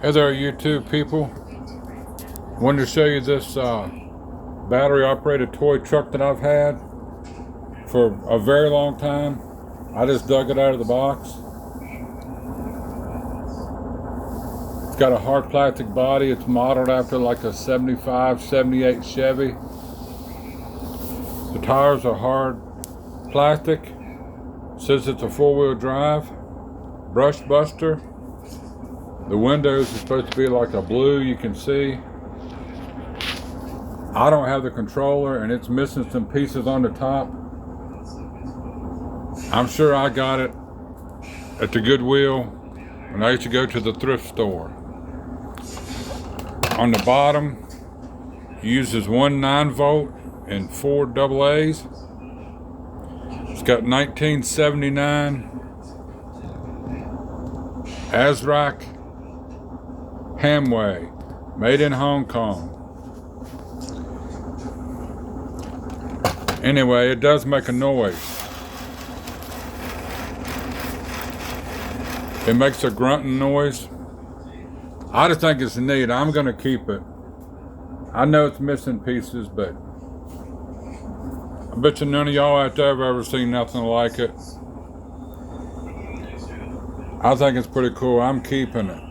Hey there, YouTube people. Wanted to show you this battery operated toy truck that I've had for a very long time. I just dug it out of the box. It's got a hard plastic body. It's modeled after like a 75, 78 Chevy. The tires are hard plastic. It says it's a 4-wheel drive. Brush buster. The windows are supposed to be like a blue, you can see. I don't have the controller and it's missing some pieces on the top. I'm sure I got it at the Goodwill when I used to go to the thrift store. On the bottom, it uses one 9-volt and 4 AA's. It's got 1979 Azrak Hamway, made in Hong Kong. Anyway, it does make a noise. It makes a grunting noise. I just think it's neat. I'm gonna keep it. I know it's missing pieces, but I bet you none of y'all out there have ever seen nothing like it. I think it's pretty cool. I'm keeping it.